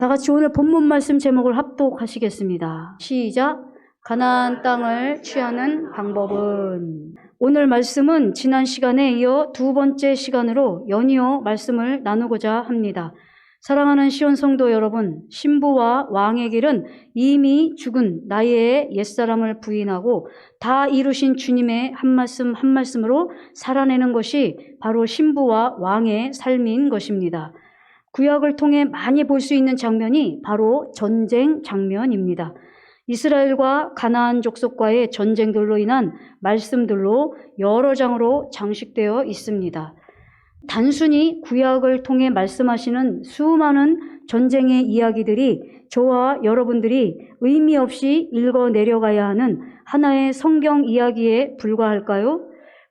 다 같이 오늘 본문 말씀 제목을 합독하시겠습니다. 시작. 가나안 땅을 취하는 방법은. 오늘 말씀은 지난 시간에 이어 두 번째 시간으로 연이어 말씀을 나누고자 합니다. 사랑하는 시온 성도 여러분, 신부와 왕의 길은 이미 죽은 나의 옛사람을 부인하고 다 이루신 주님의 한 말씀 한 말씀으로 살아내는 것이 바로 신부와 왕의 삶인 것입니다. 구약을 통해 많이 볼 수 있는 장면이 바로 전쟁 장면입니다. 이스라엘과 가나안 족속과의 전쟁들로 인한 말씀들로 여러 장으로 장식되어 있습니다. 단순히 구약을 통해 말씀하시는 수많은 전쟁의 이야기들이 저와 여러분들이 의미 없이 읽어 내려가야 하는 하나의 성경 이야기에 불과할까요?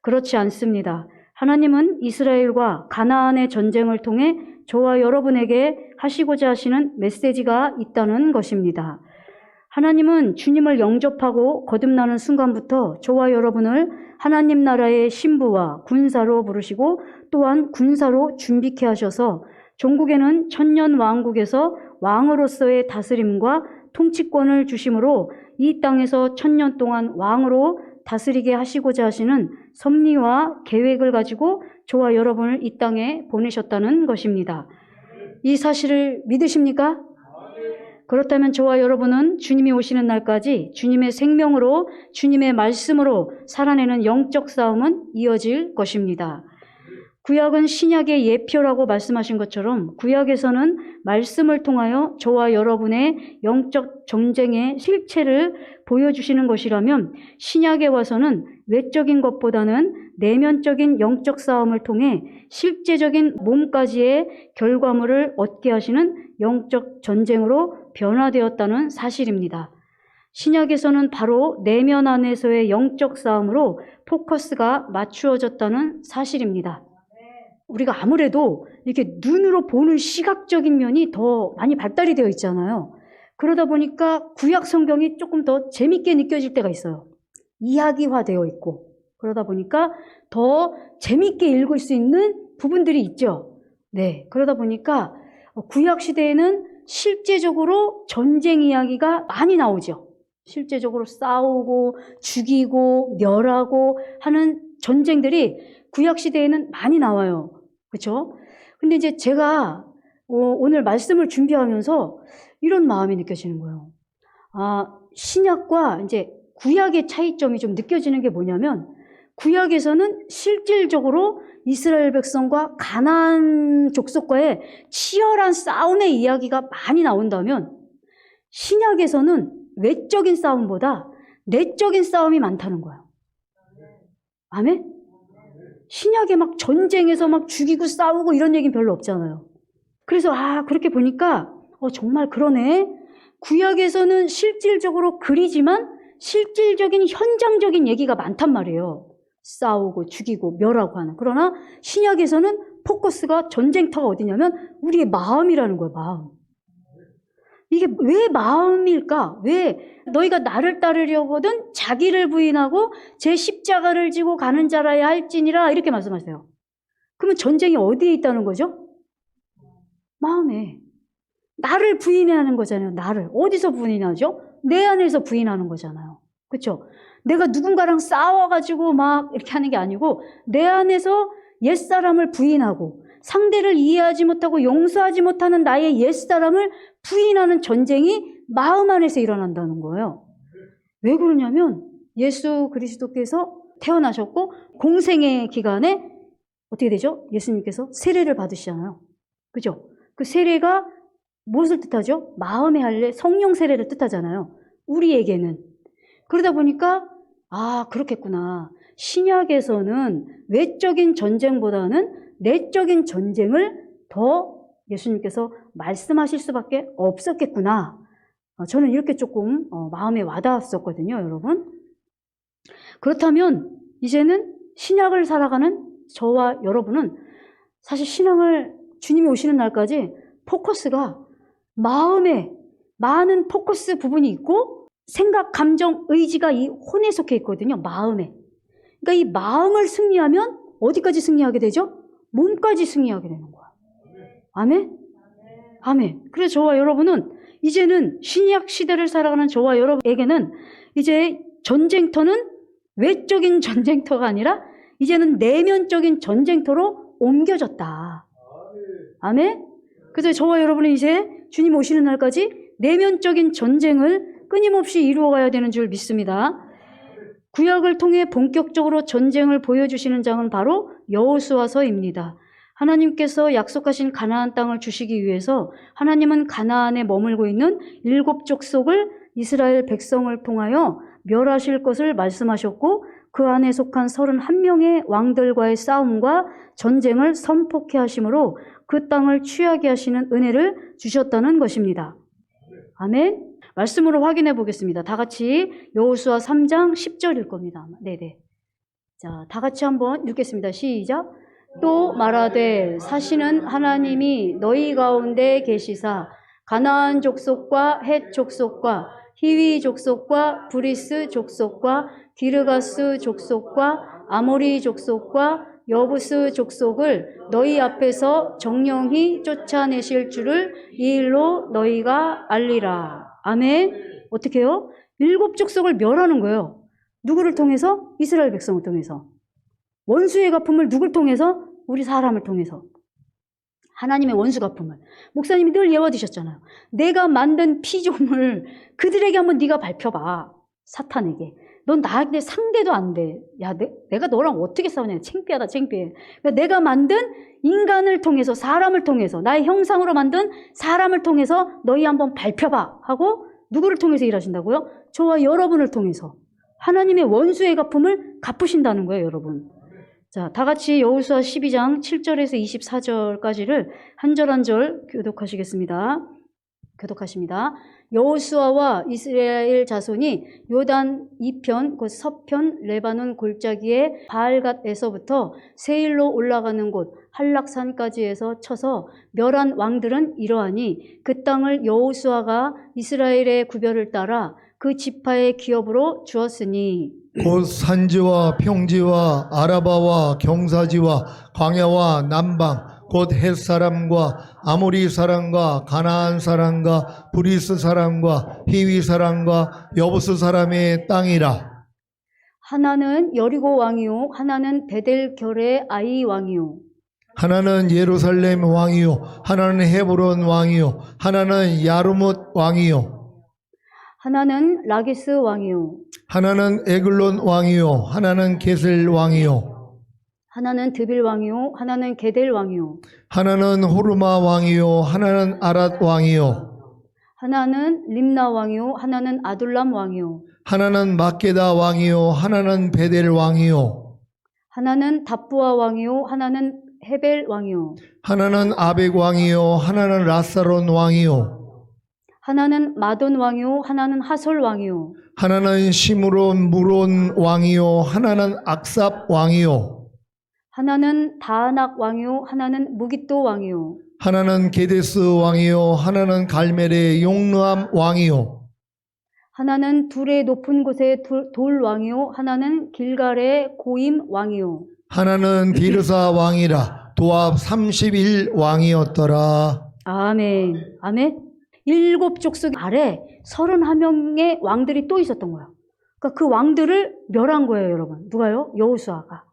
그렇지 않습니다. 하나님은 이스라엘과 가나안의 전쟁을 통해 저와 여러분에게 하시고자 하시는 메시지가 있다는 것입니다. 하나님은 주님을 영접하고 거듭나는 순간부터 저와 여러분을 하나님 나라의 신부와 군사로 부르시고 또한 군사로 준비케 하셔서 종국에는 천년 왕국에서 왕으로서의 다스림과 통치권을 주심으로 이 땅에서 천년 동안 왕으로 다스리게 하시고자 하시는 섭리와 계획을 가지고 저와 여러분을 이 땅에 보내셨다는 것입니다. 이 사실을 믿으십니까? 그렇다면 저와 여러분은 주님이 오시는 날까지 주님의 생명으로 주님의 말씀으로 살아내는 영적 싸움은 이어질 것입니다. 구약은 신약의 예표라고 말씀하신 것처럼 구약에서는 말씀을 통하여 저와 여러분의 영적 전쟁의 실체를 보여주시는 것이라면 신약에 와서는 외적인 것보다는 내면적인 영적 싸움을 통해 실제적인 몸까지의 결과물을 얻게 하시는 영적 전쟁으로 변화되었다는 사실입니다. 신약에서는 바로 내면 안에서의 영적 싸움으로 포커스가 맞추어졌다는 사실입니다. 우리가 아무래도 이렇게 눈으로 보는 시각적인 면이 더 많이 발달이 되어 있잖아요. 그러다 보니까 구약 성경이 조금 더 재밌게 느껴질 때가 있어요. 이야기화되어 있고 그러다 보니까 더 재밌게 읽을 수 있는 부분들이 있죠. 네, 그러다 보니까 구약 시대에는 실제적으로 전쟁 이야기가 많이 나오죠. 실제적으로 싸우고 죽이고 멸하고 하는 전쟁들이 구약 시대에는 많이 나와요. 그렇죠? 근데 이제 제가 오늘 말씀을 준비하면서 이런 마음이 느껴지는 거예요. 신약과 이제 구약의 차이점이 좀 느껴지는 게 뭐냐면 구약에서는 실질적으로 이스라엘 백성과 가나안 족속과의 치열한 싸움의 이야기가 많이 나온다면 신약에서는 외적인 싸움보다 내적인 싸움이 많다는 거예요. 아멘? 신약에 막 전쟁에서 막 죽이고 싸우고 이런 얘기는 별로 없잖아요. 그래서 그렇게 보니까 정말 그러네. 구약에서는 실질적으로 그리지만 실질적인 현장적인 얘기가 많단 말이에요. 싸우고 죽이고 멸하고 하는. 그러나 신약에서는 포커스가 전쟁터가 어디냐면 우리의 마음이라는 거예요. 마음. 이게 왜 마음일까? 왜 너희가 나를 따르려거든 자기를 부인하고 제 십자가를 지고 가는 자라야 할지니라 이렇게 말씀하세요. 그러면 전쟁이 어디에 있다는 거죠? 마음에. 나를 부인하는 거잖아요. 나를. 어디서 부인하죠? 내 안에서 부인하는 거잖아요. 그렇죠? 내가 누군가랑 싸워가지고 막 이렇게 하는 게 아니고 내 안에서 옛사람을 부인하고 상대를 이해하지 못하고 용서하지 못하는 나의 옛사람을 부인하는 전쟁이 마음 안에서 일어난다는 거예요. 왜 그러냐면 예수 그리스도께서 태어나셨고 공생의 기간에 어떻게 되죠? 예수님께서 세례를 받으시잖아요. 그죠? 그 세례가 무엇을 뜻하죠? 마음의 할례, 성령 세례를 뜻하잖아요. 우리에게는. 그러다 보니까 그렇겠구나. 신약에서는 외적인 전쟁보다는 내적인 전쟁을 더 예수님께서 말씀하실 수밖에 없었겠구나. 저는 이렇게 조금 마음에 와닿았었거든요, 여러분. 그렇다면 이제는 신약을 살아가는 저와 여러분은 사실 신앙을 주님이 오시는 날까지 포커스가 마음에 많은 포커스 부분이 있고 생각, 감정, 의지가 이 혼에 속해 있거든요. 마음에. 그러니까 이 마음을 승리하면 어디까지 승리하게 되죠? 몸까지 승리하게 되는 거야. 아멘? 아멘. 그래서 저와 여러분은 이제는 신약 시대를 살아가는 저와 여러분에게는 이제 전쟁터는 외적인 전쟁터가 아니라 이제는 내면적인 전쟁터로 옮겨졌다. 아멘. 그래서 저와 여러분은 이제 주님 오시는 날까지 내면적인 전쟁을 끊임없이 이루어가야 되는 줄 믿습니다. 구약을 통해 본격적으로 전쟁을 보여주시는 장은 바로 여호수아서입니다. 하나님께서 약속하신 가나안 땅을 주시기 위해서 하나님은 가나안에 머물고 있는 7 족속을 이스라엘 백성을 통하여 멸하실 것을 말씀하셨고 그 안에 속한 31명의 왕들과의 싸움과 전쟁을 선포케 하심으로 그 땅을 취하게 하시는 은혜를 주셨다는 것입니다. 아멘. 말씀으로 확인해 보겠습니다. 다 같이 여호수아 3장 10절일 겁니다. 네네. 자, 다 같이 한번 읽겠습니다. 시작. 또 말하되 사시는 하나님이 너희 가운데 계시사 가나안 족속과 헷 족속과 히위 족속과 브리스 족속과 기르가스 족속과 아모리 족속과 여부스 족속을 너희 앞에서 정령히 쫓아내실 줄을 이 일로 너희가 알리라. 아멘. 어떻게 해요? 7 족속을 멸하는 거예요. 누구를 통해서? 이스라엘 백성을 통해서. 원수의 갚음을 누굴 통해서? 우리 사람을 통해서. 하나님의 원수 갚음을. 목사님이 늘 예화 드셨잖아요. 내가 만든 피조물 그들에게 한번 네가 밟혀봐. 사탄에게. 넌 나한테 상대도 안 돼. 야, 내가 너랑 어떻게 싸우냐. 창피하다, 창피해. 그러니까 내가 만든 인간을 통해서, 사람을 통해서, 나의 형상으로 만든 사람을 통해서 너희 한번 밟혀봐 하고 누구를 통해서 일하신다고요? 저와 여러분을 통해서. 하나님의 원수의 갚음을 갚으신다는 거예요, 여러분. 자, 다 같이 여호수아 12장 7절에서 24절까지를 한 절 한 절 교독하시겠습니다. 교독하십니다. 여호수아와 이스라엘 자손이 요단 이편 곧 서편 레바논 골짜기의 바알갓에서부터 세일로 올라가는 곳 한락산까지에서 쳐서 멸한 왕들은 이러하니 그 땅을 여호수아가 이스라엘의 구별을 따라 그 지파의 기업으로 주었으니 곧 산지와 평지와 아라바와 경사지와 광야와 남방 곧 헷 사람과 아모리 사람과 가나안 사람과 브리스 사람과 히위 사람과 여부스 사람의 땅이라. 하나는 여리고 왕이요 하나는 베델결의 아이 왕이요 하나는 예루살렘 왕이요 하나는 헤브론 왕이요 하나는 야르뭇 왕이요 하나는 라기스 왕이요 하나는 에글론 왕이요 하나는 게셀 왕이요 하나는 드빌 왕이요 하나는 게델 왕이요 하나는 호르마 왕이요 하나는 아랏 왕이요 하나는 림나 왕이요 하나는 아둘람 왕이요 하나는 막게다 왕이요 하나는 베델 왕이요 하나는 답부아 왕이요 하나는 헤벨 왕이요 하나는 아벡 왕이요 하나는 라사론 왕이요 하나는 마돈 왕이요 하나는 하솔 왕이요 하나는 시므론 무론 왕이요 하나는 악삽 왕이요 하나는 다아낙 왕이요 하나는 무깃도 왕이요 하나는 게데스 왕이요 하나는 갈멜의 용르암 왕이요 하나는 둘의 높은 곳의 돌 왕이요 하나는 길갈의 고임 왕이요 하나는 디르사 왕이라 도합 31 왕이었더라. 아멘. 아멘. 7 족속 아래 31명의 왕들이 또 있었던 거예요. 그러니까 그 왕들을 멸한 거예요, 여러분. 누가요? 여호수아가.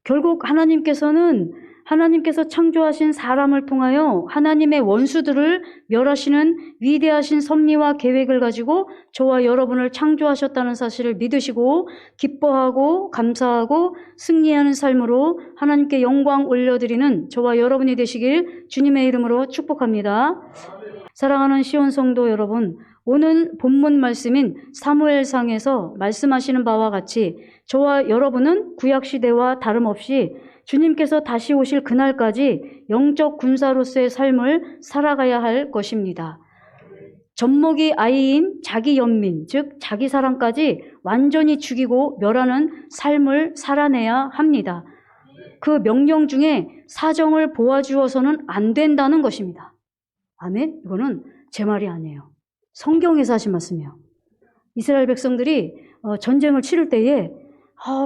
결국 하나님께서 창조하신 사람을 통하여 하나님의 원수들을 멸하시는 위대하신 섭리와 계획을 가지고 저와 여러분을 창조하셨다는 사실을 믿으시고 기뻐하고 감사하고 승리하는 삶으로 하나님께 영광 올려드리는 저와 여러분이 되시길 주님의 이름으로 축복합니다. 사랑하는 시온 성도 여러분, 오늘 본문 말씀인 사무엘상에서 말씀하시는 바와 같이 저와 여러분은 구약시대와 다름없이 주님께서 다시 오실 그날까지 영적 군사로서의 삶을 살아가야 할 것입니다. 젖먹이 아이인 자기 연민, 즉 자기 사람까지 완전히 죽이고 멸하는 삶을 살아내야 합니다. 그 명령 중에 사정을 보아주어서는 안 된다는 것입니다. 아멘? 이거는 제 말이 아니에요. 성경에서 하신 말씀이에요. 이스라엘 백성들이 전쟁을 치를 때에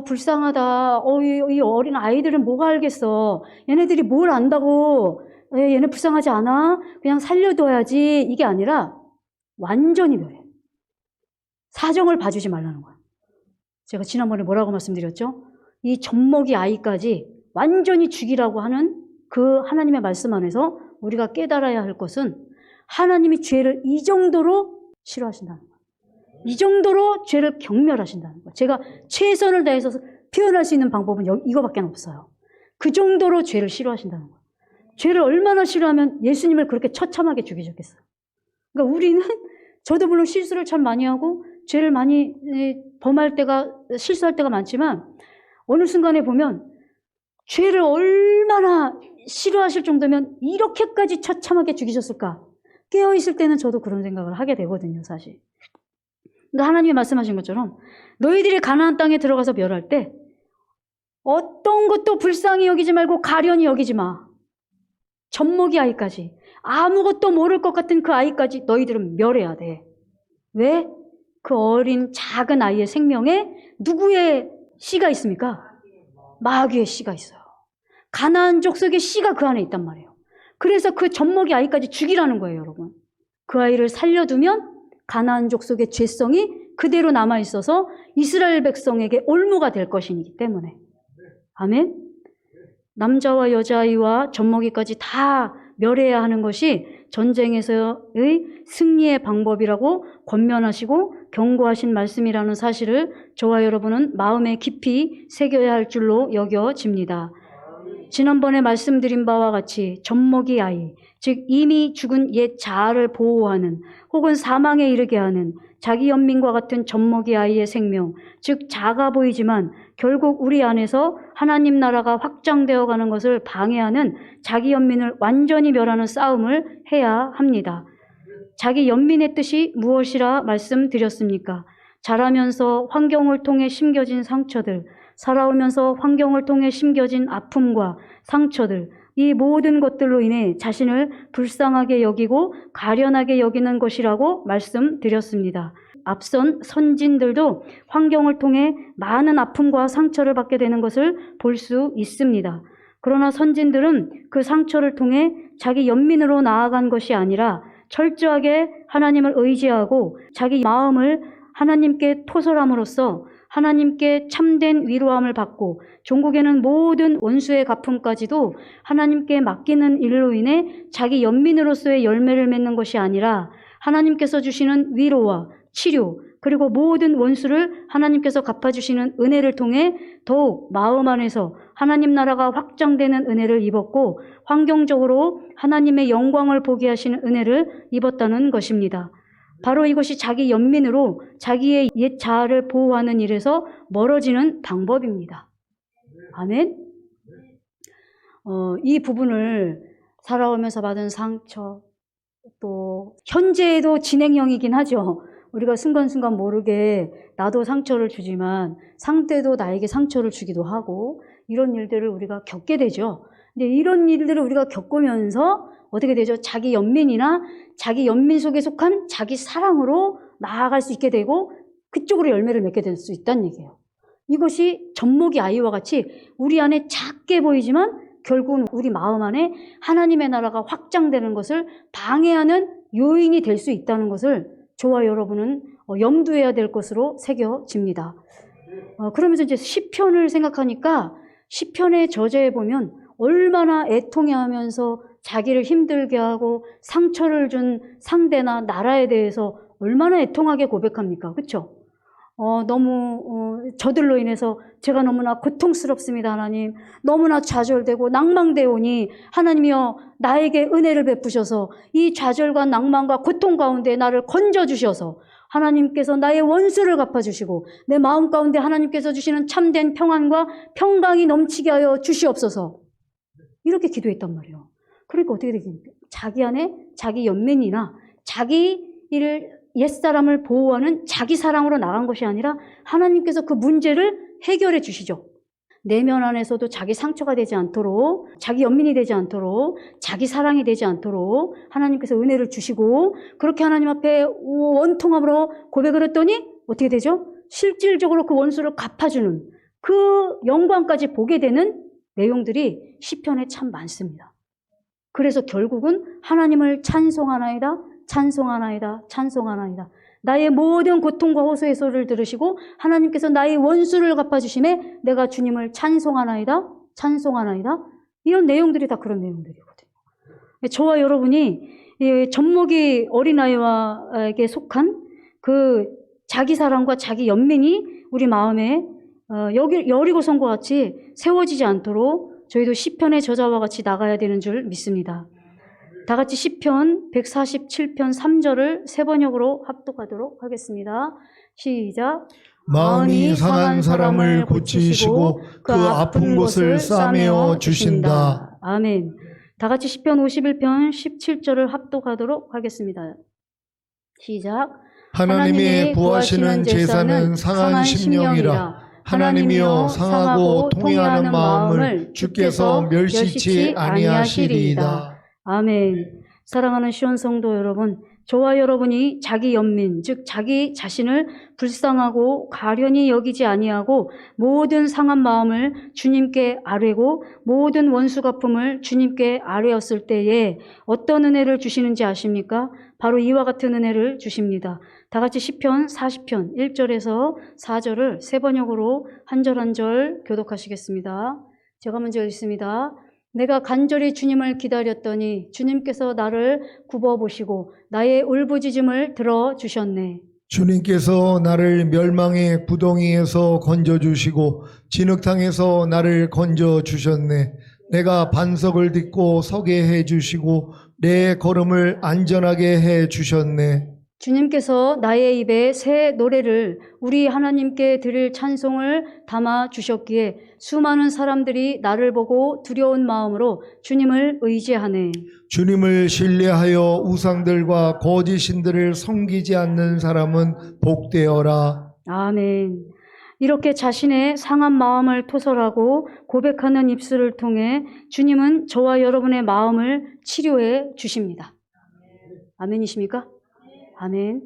불쌍하다. 이 어린 아이들은 뭐가 알겠어. 얘네들이 뭘 안다고 얘는 불쌍하지 않아? 그냥 살려둬야지. 이게 아니라 완전히 멸해. 사정을 봐주지 말라는 거야. 제가 지난번에 뭐라고 말씀드렸죠? 이 젖먹이 아이까지 완전히 죽이라고 하는 그 하나님의 말씀 안에서 우리가 깨달아야 할 것은 하나님이 죄를 이 정도로 싫어하신다는 거예요. 이 정도로 죄를 경멸하신다는 거예요. 제가 최선을 다해서 표현할 수 있는 방법은 이거밖에 없어요. 그 정도로 죄를 싫어하신다는 거예요. 죄를 얼마나 싫어하면 예수님을 그렇게 처참하게 죽이셨겠어요. 그러니까 우리는 저도 물론 실수를 참 많이 하고 죄를 많이 범할 때가 실수할 때가 많지만 어느 순간에 보면 죄를 얼마나 싫어하실 정도면 이렇게까지 처참하게 죽이셨을까? 깨어있을 때는 저도 그런 생각을 하게 되거든요, 사실. 그러니까 하나님이 말씀하신 것처럼 너희들이 가나안 땅에 들어가서 멸할 때 어떤 것도 불쌍히 여기지 말고 가련히 여기지 마. 젖먹이 아이까지, 아무것도 모를 것 같은 그 아이까지 너희들은 멸해야 돼. 왜? 그 어린 작은 아이의 생명에 누구의 씨가 있습니까? 마귀의 씨가 있어요. 가나안 족속의 씨가 그 안에 있단 말이에요. 그래서 그 젖먹이 아이까지 죽이라는 거예요, 여러분. 그 아이를 살려두면 가나안 족속의 죄성이 그대로 남아있어서 이스라엘 백성에게 올무가 될 것이기 때문에. 아멘? 남자와 여자아이와 젖먹이까지 다 멸해야 하는 것이 전쟁에서의 승리의 방법이라고 권면하시고 경고하신 말씀이라는 사실을 저와 여러분은 마음에 깊이 새겨야 할 줄로 여겨집니다. 지난번에 말씀드린 바와 같이 젖먹이 아이, 즉 이미 죽은 옛 자아를 보호하는 혹은 사망에 이르게 하는 자기 연민과 같은 젖먹이 아이의 생명, 즉 작아 보이지만 결국 우리 안에서 하나님 나라가 확장되어 가는 것을 방해하는 자기 연민을 완전히 멸하는 싸움을 해야 합니다. 자기 연민의 뜻이 무엇이라 말씀드렸습니까? 자라면서 환경을 통해 심겨진 상처들, 살아오면서 환경을 통해 심겨진 아픔과 상처들, 이 모든 것들로 인해 자신을 불쌍하게 여기고 가련하게 여기는 것이라고 말씀드렸습니다. 앞선 선진들도 환경을 통해 많은 아픔과 상처를 받게 되는 것을 볼 수 있습니다. 그러나 선진들은 그 상처를 통해 자기 연민으로 나아간 것이 아니라 철저하게 하나님을 의지하고 자기 마음을 하나님께 토설함으로써 하나님께 참된 위로함을 받고 종국에는 모든 원수의 갚음까지도 하나님께 맡기는 일로 인해 자기 연민으로서의 열매를 맺는 것이 아니라 하나님께서 주시는 위로와 치료 그리고 모든 원수를 하나님께서 갚아주시는 은혜를 통해 더욱 마음 안에서 하나님 나라가 확장되는 은혜를 입었고 환경적으로 하나님의 영광을 보게 하시는 은혜를 입었다는 것입니다. 바로 이것이 자기 연민으로 자기의 옛 자아를 보호하는 일에서 멀어지는 방법입니다. 아멘? 이 부분을 살아오면서 받은 상처, 또 현재에도 진행형이긴 하죠. 우리가 순간순간 모르게 나도 상처를 주지만 상대도 나에게 상처를 주기도 하고 이런 일들을 우리가 겪게 되죠. 근데 이런 일들을 우리가 겪으면서 어떻게 되죠? 자기 연민이나 자기 연민 속에 속한 자기 사랑으로 나아갈 수 있게 되고 그쪽으로 열매를 맺게 될 수 있다는 얘기예요. 이것이 젖먹이 아이와 같이 우리 안에 작게 보이지만 결국은 우리 마음 안에 하나님의 나라가 확장되는 것을 방해하는 요인이 될 수 있다는 것을 저와 여러분은 염두해야 될 것으로 새겨집니다. 그러면서 이제 시편을 생각하니까 시편의 저자에 보면 얼마나 애통해하면서 자기를 힘들게 하고 상처를 준 상대나 나라에 대해서 얼마나 애통하게 고백합니까? 그렇죠? 너무 저들로 인해서 제가 너무나 고통스럽습니다. 하나님. 너무나 좌절되고 낭망되오니 하나님이여 나에게 은혜를 베푸셔서 이 좌절과 낭망과 고통 가운데 나를 건져주셔서 하나님께서 나의 원수를 갚아주시고 내 마음 가운데 하나님께서 주시는 참된 평안과 평강이 넘치게 하여 주시옵소서. 이렇게 기도했단 말이에요. 그러니까 어떻게 되겠습니까? 자기 안에 자기 연민이나 자기 옛사람을 보호하는 자기 사랑으로 나간 것이 아니라 하나님께서 그 문제를 해결해 주시죠. 내면 안에서도 자기 상처가 되지 않도록, 자기 연민이 되지 않도록, 자기 사랑이 되지 않도록 하나님께서 은혜를 주시고 그렇게 하나님 앞에 원통함으로 고백을 했더니 어떻게 되죠? 실질적으로 그 원수를 갚아주는 그 영광까지 보게 되는 내용들이 시편에 참 많습니다. 그래서 결국은 하나님을 찬송하나이다, 찬송하나이다, 찬송하나이다. 나의 모든 고통과 호소의 소리를 들으시고 하나님께서 나의 원수를 갚아주심에 내가 주님을 찬송하나이다, 찬송하나이다. 이런 내용들이 다 그런 내용들이거든요. 저와 여러분이 젖먹이 어린아이에게 속한 그 자기 사랑과 자기 연민이 우리 마음에 여리고성과 같이 세워지지 않도록 저희도 시편의 저자와 같이 나가야 되는 줄 믿습니다. 다 같이 시편 147편 3절을 세 번역으로 합독하도록 하겠습니다. 시작. 마음이 상한 사람을 고치시고 그 아픈 곳을 싸매어 주신다. 아멘. 다 같이 시편 51편 17절을 합독하도록 하겠습니다. 시작. 하나님의 구하시는 제사는 상한 심령이라. 하나님이여 상하고 통회하는 마음을 주께서 멸시치 아니하시리이다. 아멘. 사랑하는 시온 성도 여러분, 저와 여러분이 자기 연민, 즉 자기 자신을 불쌍하고 가련히 여기지 아니하고 모든 상한 마음을 주님께 아뢰고 모든 원수 갚음을 주님께 아뢰었을 때에 어떤 은혜를 주시는지 아십니까? 바로 이와 같은 은혜를 주십니다. 다 같이 시편 40편 1절에서 4절을 세 번역으로 한 절 한 절 교독하시겠습니다. 제가 먼저 읽습니다. 내가 간절히 주님을 기다렸더니 주님께서 나를 굽어보시고 나의 울부짖음을 들어주셨네. 주님께서 나를 멸망의 구덩이에서 건져주시고 진흙탕에서 나를 건져주셨네. 내가 반석을 딛고 서게 해주시고 내 걸음을 안전하게 해주셨네. 주님께서 나의 입에 새 노래를 우리 하나님께 드릴 찬송을 담아 주셨기에 수많은 사람들이 나를 보고 두려운 마음으로 주님을 의지하네. 주님을 신뢰하여 우상들과 거짓신들을 섬기지 않는 사람은 복되어라. 아멘. 이렇게 자신의 상한 마음을 토설하고 고백하는 입술을 통해 주님은 저와 여러분의 마음을 치료해 주십니다. 아멘이십니까? 아멘.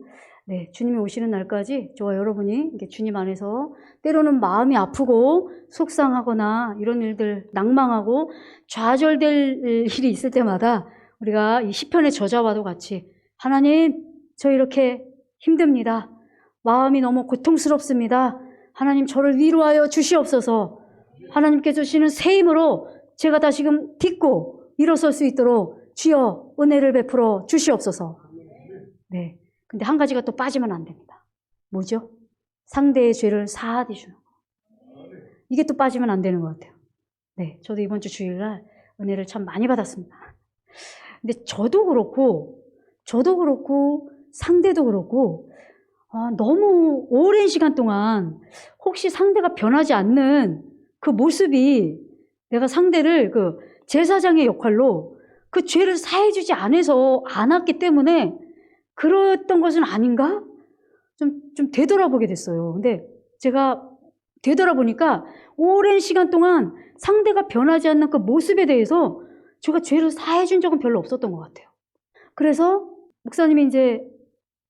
네, 주님이 오시는 날까지 저와 여러분이 이렇게 주님 안에서 때로는 마음이 아프고 속상하거나 이런 일들 낭망하고 좌절될 일이 있을 때마다 우리가 이 시편의 저자와도 같이 하나님, 저 이렇게 힘듭니다. 마음이 너무 고통스럽습니다. 하나님, 저를 위로하여 주시옵소서. 하나님께 주시는 새 힘으로 제가 다시금 딛고 일어설 수 있도록 주여 은혜를 베풀어 주시옵소서. 네. 근데 한 가지가 또 빠지면 안 됩니다. 뭐죠? 상대의 죄를 사하게 주는 거. 이게 또 빠지면 안 되는 것 같아요. 네, 저도 이번 주 주일날 은혜를 참 많이 받았습니다. 근데 저도 그렇고 상대도 그렇고 너무 오랜 시간 동안 혹시 상대가 변하지 않는 그 모습이 내가 상대를 그 제사장의 역할로 그 죄를 사해주지 않았기 때문에 그랬던 것은 아닌가? 좀 되돌아보게 됐어요. 근데 제가 되돌아보니까 오랜 시간 동안 상대가 변하지 않는 그 모습에 대해서 제가 죄를 사해준 적은 별로 없었던 것 같아요. 그래서 목사님이 이제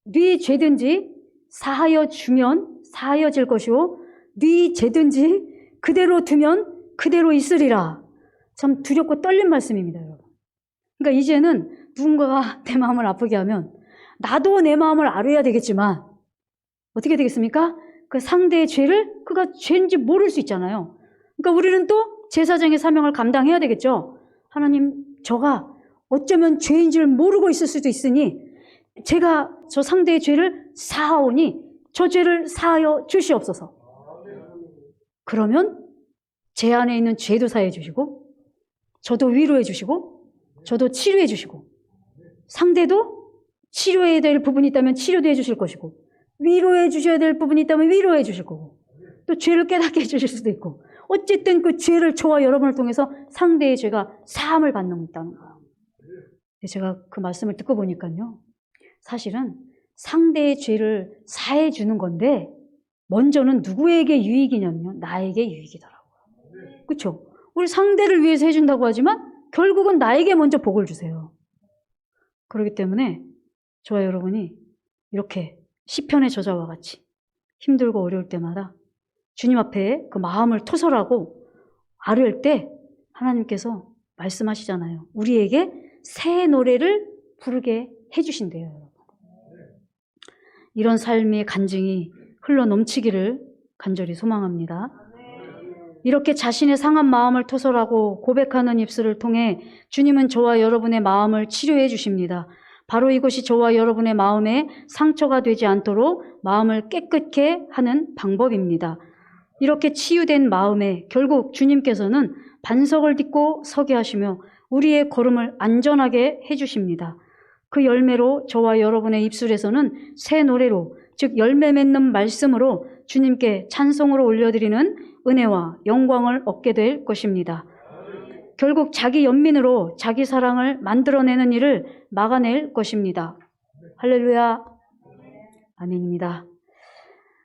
네 죄든지 사하여질 것이요 네 죄든지 그대로 두면 그대로 있으리라. 참 두렵고 떨린 말씀입니다, 여러분. 그러니까 이제는 누군가가 내 마음을 아프게 하면 나도 내 마음을 아뢰야 되겠지만 어떻게 되겠습니까? 그 상대의 죄를 그가 죄인지 모를 수 있잖아요. 그러니까 우리는 또 제사장의 사명을 감당해야 되겠죠. 하나님, 저가 어쩌면 죄인 줄 모르고 있을 수도 있으니 제가 저 상대의 죄를 사하오니 저 죄를 사하여 주시옵소서. 그러면 제 안에 있는 죄도 사해 주시고 저도 위로해 주시고 저도 치료해 주시고 상대도 치료해야 될 부분이 있다면 치료도 해 주실 것이고 위로해 주셔야 될 부분이 있다면 위로해 주실 거고 또 죄를 깨닫게 해 주실 수도 있고 어쨌든 그 죄를 저와 여러분을 통해서 상대의 죄가 사함을 받는 있다는 거예요. 제가 그 말씀을 듣고 보니까요. 사실은 상대의 죄를 사해 주는 건데 먼저는 누구에게 유익이냐면요. 나에게 유익이더라고요. 그렇죠? 우리 상대를 위해서 해준다고 하지만 결국은 나에게 먼저 복을 주세요. 그렇기 때문에 저와 여러분이 이렇게 시편의 저자와 같이 힘들고 어려울 때마다 주님 앞에 그 마음을 토설하고 아뢰을 때 하나님께서 말씀하시잖아요. 우리에게 새 노래를 부르게 해주신대요. 이런 삶의 간증이 흘러 넘치기를 간절히 소망합니다. 이렇게 자신의 상한 마음을 토설하고 고백하는 입술을 통해 주님은 저와 여러분의 마음을 치료해 주십니다. 바로 이것이 저와 여러분의 마음에 상처가 되지 않도록 마음을 깨끗게 하는 방법입니다. 이렇게 치유된 마음에 결국 주님께서는 반석을 딛고 서게 하시며 우리의 걸음을 안전하게 해주십니다. 그 열매로 저와 여러분의 입술에서는 새 노래로, 즉 열매 맺는 말씀으로 주님께 찬송으로 올려드리는 은혜와 영광을 얻게 될 것입니다. 결국 자기 연민으로 자기 사랑을 만들어내는 일을 막아낼 것입니다. 할렐루야. 아멘입니다.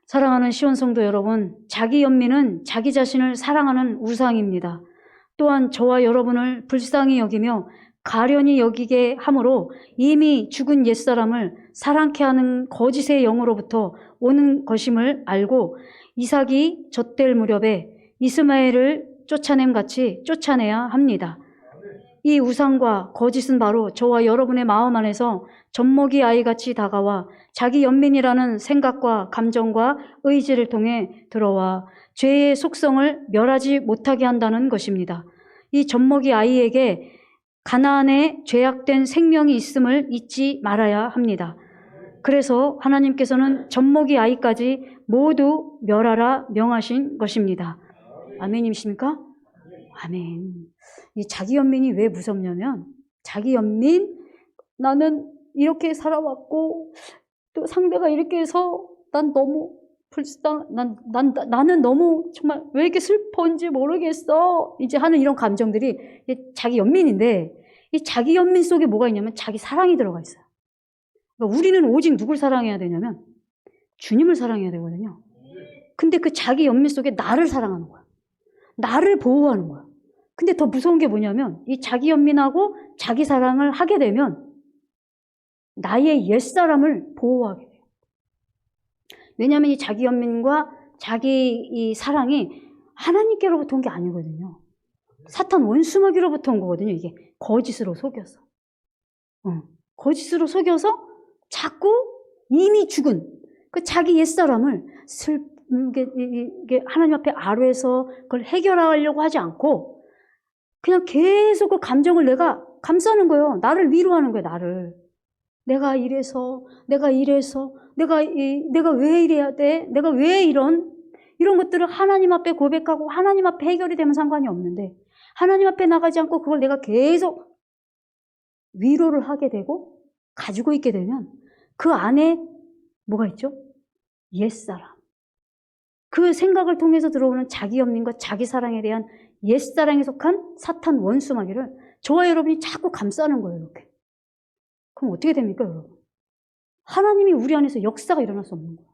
사랑하는 시온성도 여러분, 자기 연민은 자기 자신을 사랑하는 우상입니다. 또한 저와 여러분을 불쌍히 여기며 가련히 여기게 함으로 이미 죽은 옛사람을 사랑케 하는 거짓의 영으로부터 오는 것임을 알고 이삭이 젖될 무렵에 이스마엘을 쫓아냄 같이 쫓아내야 합니다. 이 우상과 거짓은 바로 저와 여러분의 마음 안에서 젖먹이 아이같이 다가와 자기 연민이라는 생각과 감정과 의지를 통해 들어와 죄의 속성을 멸하지 못하게 한다는 것입니다. 이 젖먹이 아이에게 가나안에 죄악된 생명이 있음을 잊지 말아야 합니다. 그래서 하나님께서는 젖먹이 아이까지 모두 멸하라 명하신 것입니다. 아멘이십니까? 아멘. 이 자기 연민이 왜 무섭냐면, 자기 연민, 나는 이렇게 살아왔고 또 상대가 이렇게 해서 난 너무 나는 너무 정말 왜 이렇게 슬퍼인지 모르겠어 이제 하는 이런 감정들이 자기 연민인데, 이 자기 연민 속에 뭐가 있냐면 자기 사랑이 들어가 있어요. 그러니까 우리는 오직 누굴 사랑해야 되냐면 주님을 사랑해야 되거든요. 근데 그 자기 연민 속에 나를 사랑하는 거야. 나를 보호하는 거야. 근데 더 무서운 게 뭐냐면 이 자기 연민하고 자기 사랑을 하게 되면 나의 옛사람을 보호하게 돼요. 왜냐하면 이 자기 연민과 자기 이 사랑이 하나님께로부터 온 게 아니거든요. 사탄 원수마귀로부터 온 거거든요. 이게 거짓으로 속여서. 거짓으로 속여서 자꾸 이미 죽은 그 자기 옛사람을 이게 하나님 앞에 아뢰서 그걸 해결하려고 하지 않고 그냥 계속 그 감정을 내가 감싸는 거예요. 나를 위로하는 거예요. 나를. 내가 이래서, 내가 이래서, 내가 왜 이래야 돼? 내가 왜 이런 것들을 하나님 앞에 고백하고 하나님 앞에 해결이 되면 상관이 없는데, 하나님 앞에 나가지 않고 그걸 내가 계속 위로를 하게 되고 가지고 있게 되면 그 안에 뭐가 있죠? 옛사람. 그 생각을 통해서 들어오는 자기 연민과 자기 사랑에 대한 옛사랑에 속한 사탄 원수마귀를 저와 여러분이 자꾸 감싸는 거예요. 이렇게. 그럼 어떻게 됩니까, 여러분? 하나님이 우리 안에서 역사가 일어날 수 없는 거예요.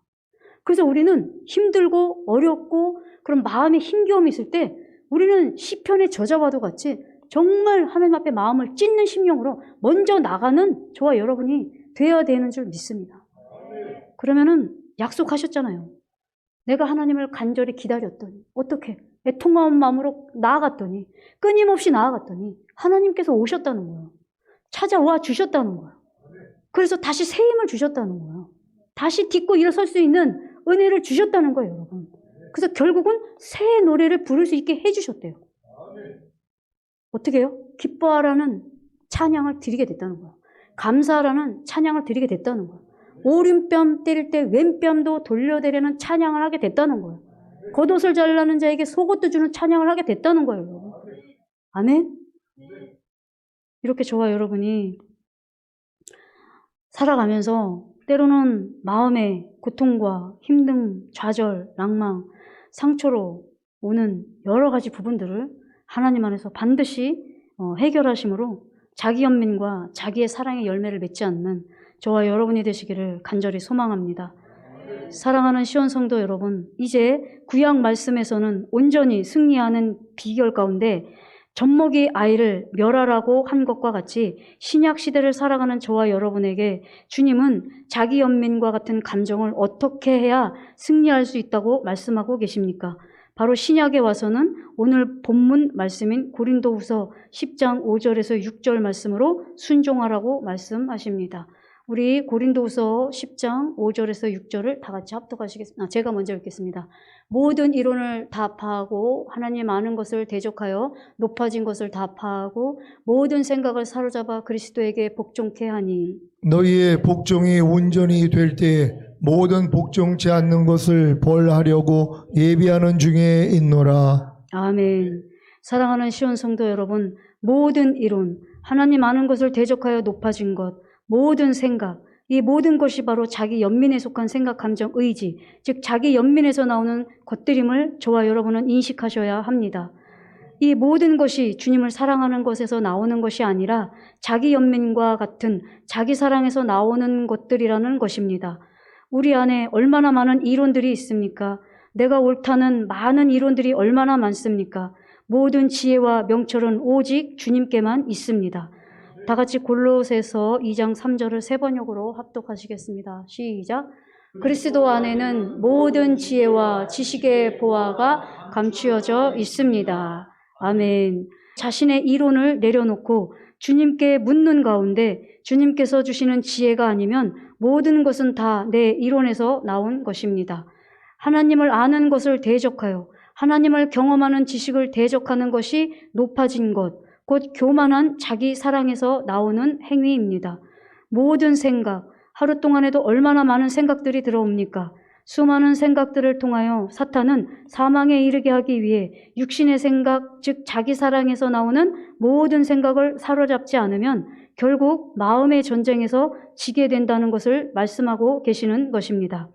그래서 우리는 힘들고 어렵고 그런 마음에 힘겨움이 있을 때 우리는 시편의 저자와도 같이 정말 하나님 앞에 마음을 찢는 심령으로 먼저 나가는 저와 여러분이 되어야 되는 줄 믿습니다. 그러면은 약속하셨잖아요. 내가 하나님을 간절히 기다렸더니 어떻게 애통하는 마음으로 나아갔더니 끊임없이 나아갔더니 하나님께서 오셨다는 거예요. 찾아와 주셨다는 거예요. 그래서 다시 새 힘을 주셨다는 거예요. 다시 딛고 일어설 수 있는 은혜를 주셨다는 거예요, 여러분. 그래서 결국은 새 노래를 부를 수 있게 해주셨대요. 어떻게 해요? 기뻐하라는 찬양을 드리게 됐다는 거예요. 감사하라는 찬양을 드리게 됐다는 거예요. 오른뺨 때릴 때 왼뺨도 돌려대려는 찬양을 하게 됐다는 거예요. 겉옷을 잘라는 자에게 속옷도 주는 찬양을 하게 됐다는 거예요, 여러분. 아멘? 이렇게 저와 여러분이 살아가면서 때로는 마음의 고통과 힘듦, 좌절, 낭망, 상처로 오는 여러 가지 부분들을 하나님 안에서 반드시 해결하심으로 자기 연민과 자기의 사랑의 열매를 맺지 않는 저와 여러분이 되시기를 간절히 소망합니다. 사랑하는 시온 성도 여러분, 이제 구약 말씀에서는 온전히 승리하는 비결 가운데 젖먹이 아이를 멸하라고 한 것과 같이 신약 시대를 살아가는 저와 여러분에게 주님은 자기 연민과 같은 감정을 어떻게 해야 승리할 수 있다고 말씀하고 계십니까? 바로 신약에 와서는 오늘 본문 말씀인 고린도후서 10장 5절에서 6절 말씀으로 순종하라고 말씀하십니다. 우리 고린도후서 10장 5절에서 6절을 다 같이 합독하시겠습니다. 제가 먼저 읽겠습니다. 모든 이론을 다 파하고 하나님 아는 것을 대적하여 높아진 것을 다 파하고 모든 생각을 사로잡아 그리스도에게 복종케 하니 너희의 복종이 온전히 될 때에 모든 복종치 않는 것을 벌하려고 예비하는 중에 있노라. 아멘. 사랑하는 시온 성도 여러분, 모든 이론, 하나님 아는 것을 대적하여 높아진 것, 모든 생각, 이 모든 것이 바로 자기 연민에 속한 생각, 감정, 의지, 즉 자기 연민에서 나오는 것들임을 저와 여러분은 인식하셔야 합니다. 이 모든 것이 주님을 사랑하는 것에서 나오는 것이 아니라 자기 연민과 같은 자기 사랑에서 나오는 것들이라는 것입니다. 우리 안에 얼마나 많은 이론들이 있습니까? 내가 옳다는 많은 이론들이 얼마나 많습니까? 모든 지혜와 명철은 오직 주님께만 있습니다. 다 같이 골로새서 2장 3절을 세 번역으로 합독하시겠습니다. 시작. 그리스도 안에는 모든 지혜와 지식의 보화가 감추어져 있습니다. 아멘. 자신의 이론을 내려놓고 주님께 묻는 가운데 주님께서 주시는 지혜가 아니면 모든 것은 다 내 이론에서 나온 것입니다. 하나님을 아는 것을 대적하여 하나님을 경험하는 지식을 대적하는 것이 높아진 것, 곧 교만한 자기 사랑에서 나오는 행위입니다. 모든 생각, 하루 동안에도 얼마나 많은 생각들이 들어옵니까? 수많은 생각들을 통하여 사탄은 사망에 이르게 하기 위해 육신의 생각, 즉 자기 사랑에서 나오는 모든 생각을 사로잡지 않으면 결국 마음의 전쟁에서 지게 된다는 것을 말씀하고 계시는 것입니다.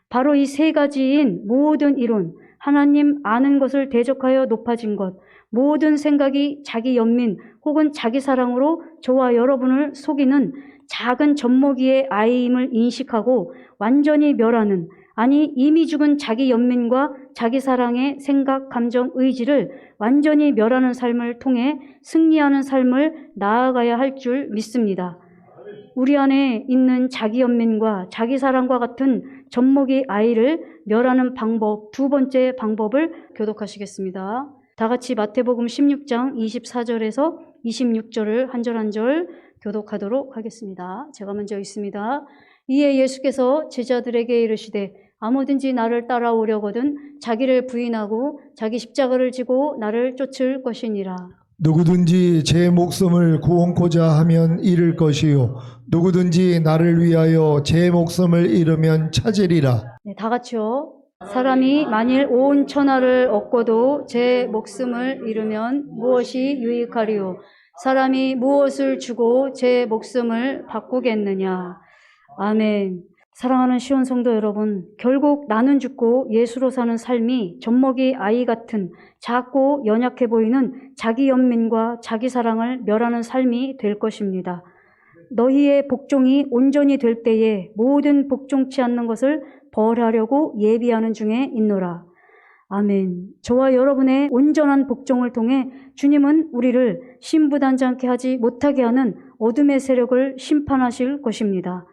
바로 이 세 가지인 모든 이론, 하나님 아는 것을 대적하여 높아진 것, 모든 생각이 자기 연민 혹은 자기 사랑으로 저와 여러분을 속이는 작은 젖먹이의 아이임을 인식하고 완전히 멸하는, 아니 이미 죽은 자기 연민과 자기 사랑의 생각, 감정, 의지를 완전히 멸하는 삶을 통해 승리하는 삶을 나아가야 할 줄 믿습니다. 우리 안에 있는 자기 연민과 자기 사랑과 같은 젖먹이 아이를 멸하는 방법, 두 번째 방법을 교독하시겠습니다. 다 같이 마태복음 16장 24절에서 26절을 한 절 한 절 교독하도록 하겠습니다. 제가 먼저 읽습니다. 이에 예수께서 제자들에게 이르시되 아무든지 나를 따라오려거든 자기를 부인하고 자기 십자가를 지고 나를 쫓을 것이니라. 누구든지 제 목숨을 구원코자 하면 잃을 것이요 누구든지 나를 위하여 제 목숨을 잃으면 찾으리라. 네, 다 같이요. 사람이 만일 온 천하를 얻고도 제 목숨을 잃으면 무엇이 유익하리요? 사람이 무엇을 주고 제 목숨을 바꾸겠느냐? 아멘. 사랑하는 시온 성도 여러분, 결국 나는 죽고 예수로 사는 삶이 젖먹이 아이 같은 작고 연약해 보이는 자기 연민과 자기 사랑을 멸하는 삶이 될 것입니다. 너희의 복종이 온전히 될 때에 모든 복종치 않는 것을 벌하려고 예비하는 중에 있노라. 아멘. 저와 여러분의 온전한 복종을 통해 주님은 우리를 신부단장케 하지 못하게 하는 어둠의 세력을 심판하실 것입니다.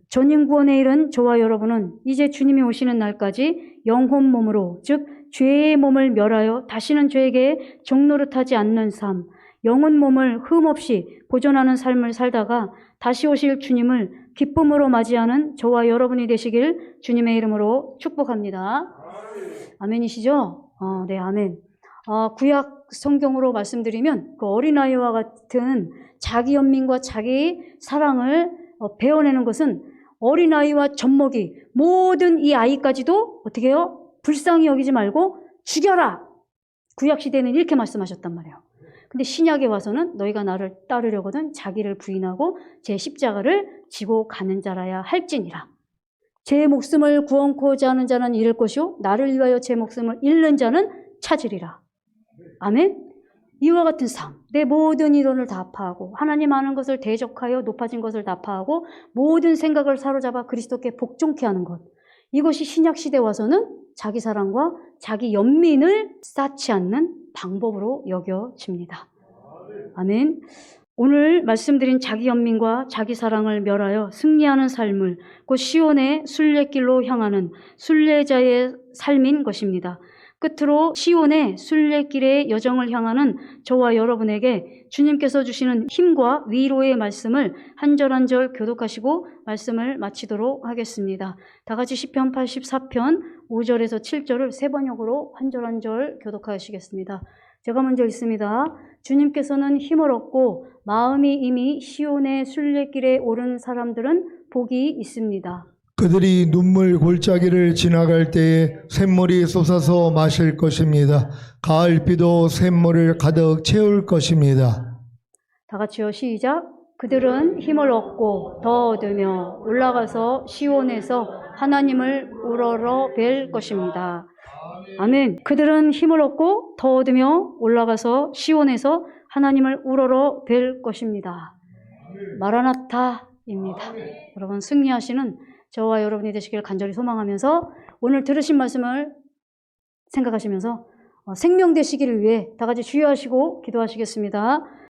전인구원에 이른 저와 여러분은 이제 주님이 오시는 날까지 영혼 몸으로, 즉 죄의 몸을 멸하여 다시는 죄에게 종노릇하지 않는 삶, 영혼 몸을 흠없이 보존하는 삶을 살다가 다시 오실 주님을 기쁨으로 맞이하는 저와 여러분이 되시길 주님의 이름으로 축복합니다. 아멘이시죠? 네, 아멘. 구약 성경으로 말씀드리면 그 어린아이와 같은 자기 연민과 자기 사랑을 배워내는 것은 어린아이와 젖먹이 모든 이 아이까지도 어떻게 해요? 불쌍히 여기지 말고 죽여라. 구약시대는 이렇게 말씀하셨단 말이에요. 근데 신약에 와서는 너희가 나를 따르려거든 자기를 부인하고 제 십자가를 지고 가는 자라야 할지니라. 제 목숨을 구원코자 하는 자는 잃을 것이요 나를 위하여 제 목숨을 잃는 자는 찾으리라. 아멘. 이와 같은 삶, 내 모든 이론을 다 파하고 하나님 아는 것을 대적하여 높아진 것을 다 파하고 모든 생각을 사로잡아 그리스도께 복종케 하는 것, 이것이 신약시대 와서는 자기 사랑과 자기 연민을 쌓지 않는 방법으로 여겨집니다. 아멘. 오늘 말씀드린 자기 연민과 자기 사랑을 멸하여 승리하는 삶을 곧 시온의 순례길로 향하는 순례자의 삶인 것입니다. 끝으로 시온의 순례길의 여정을 향하는 저와 여러분에게 주님께서 주시는 힘과 위로의 말씀을 한 절 한 절 교독하시고 말씀을 마치도록 하겠습니다. 다 같이 시편 84편 5절에서 7절을 세 번역으로 한 절 한 절 교독하시겠습니다. 제가 먼저 읽습니다. 주님께서는 힘을 얻고 마음이 이미 시온의 순례길에 오른 사람들은 복이 있습니다. 그들이 눈물 골짜기를 지나갈 때에 샘물이 솟아서 마실 것입니다. 가을비도 샘물을 가득 채울 것입니다. 다 같이요. 시작. 그들은 힘을 얻고 더 얻으며 올라가서 시온에서 하나님을 우러러 뵐 것입니다. 아멘. 그들은 힘을 얻고 더 얻으며 올라가서 시온에서 하나님을 우러러 뵐 것입니다. 마라나타입니다. 여러분 승리하시는 저와 여러분이 되시길 간절히 소망하면서 오늘 들으신 말씀을 생각하시면서 생명 되시기를 위해 다 같이 주의하시고 기도하시겠습니다.